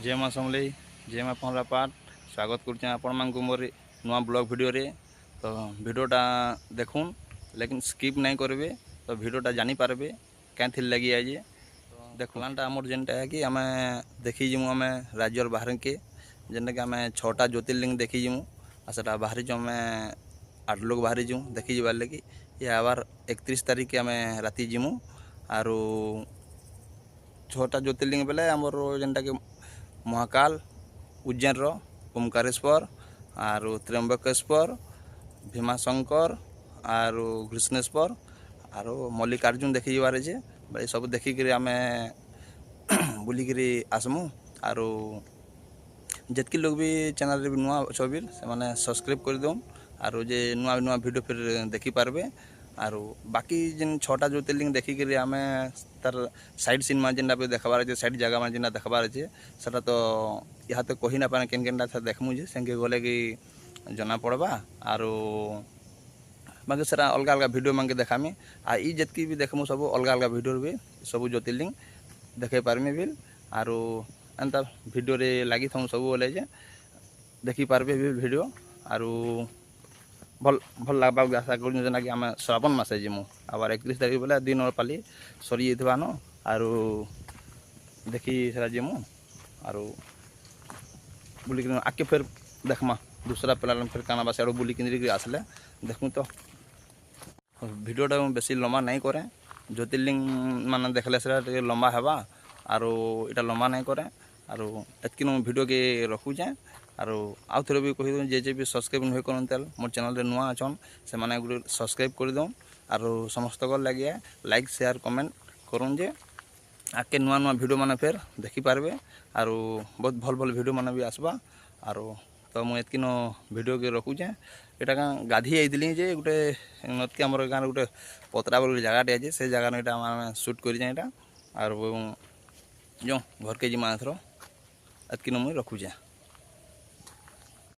जय माँ समलेई जय माँ पहला पाठ स्वागत करुँ आपण मानक मोर नुआ ब्लॉग वीडियो रे। तो वीडियोटा देखुन लेकिन स्किप नहीं करेंगे तो वीडियोटा जानी पारबे क्या लगी आज। तो देखलानटा आमर जेनटा है कि आम देखी जिमु आम राज्यर बाहर के जेनटा कि आम 6टा ज्योतिर्लिंग देखी जिमु आटा बाहरी आम 8 लोग बाहरी जिमु देखी जबार लगी। ये आबार 31 तारीख के आम राति जिमु आरो 6टा ज्योतिर्लिंग बेले आमर जेनटा कि महाकाल उज्जैन रो ओमकारेश्वर आरो त्र्यंबकेश्वर भीमाशंकर आरो कृष्णेश्वर आरो मल्लिकार्जुन देखी जबार जे भाई सब देखिक आम बुलिकी आसमु। आरो जितकी लोग भी चैनल भी नुआ छबि से मैंने सब्सक्राइब कर दो आरो जे नुआ नुआ वीडियो फिर देखी पारबे। आरो बाकी जिन 6टा ज्योतिर्लिंग देखिक आम तार साइड सीन में जेनटा भी देखबार अच्छे साइड जगह में जेनटा देखबार अच्छे सेटा तो यहाँ तो कही ना पारे केन केनटा देखमु जे सेंगे गले कि जना पड़वा। आरो बाकी सेटा अलग अलग वीडियो मांगे देखामी आ ई जितकी भी देखमु सब अलग अलग वीडियो भी सब ज्योतिर्लिंग देखे पारमी भी। आरो एंता वीडियो रे लगी था सब बोले जे देखी पारबे भी वीडियो। आरो भल भल लगवा आशा करूँ जेना कि आम श्रावण मासे जिमु आबार 31 तारीख बोले दिन और पाली सरी जाइथबा न आरो देखी सेटा जिमु आरो बुलिक आके फिर देखमा दूसरा प्लान फिर काना बा सेडो बुलिक आसले देखूँ। तो वीडियोटा बेसी लंबा नहीं करें ज्योतिर्लिंग मान देखले से लंबा हेबा आरो इटा लंबा नहीं करें आरो एतकी वीडियो के रखुचे। आरो आउ थे भी कही जे भी सब्सक्राइब नहीं करते मोर चैनल रे नुआ अछन से माने सब्सक्राइब कर दो आरो समस्त लगे लाइक शेयर कमेंट करूँ जे आके नुआ नुआ वीडियो माने फिर देखी पारबे। आरो बहुत भल भल वीडियो माने भी आसबा। आरो तो मुझे एतकी वीडियो के रखुचे यहाँ क्या गाधी आई जे गोटे नदके आम गाँव गोटे पतरा बोल जगहटे अच्छे से जगह यहाँ सुट कर जो घर के जिमा एथर एतकी मुझे रखुचे।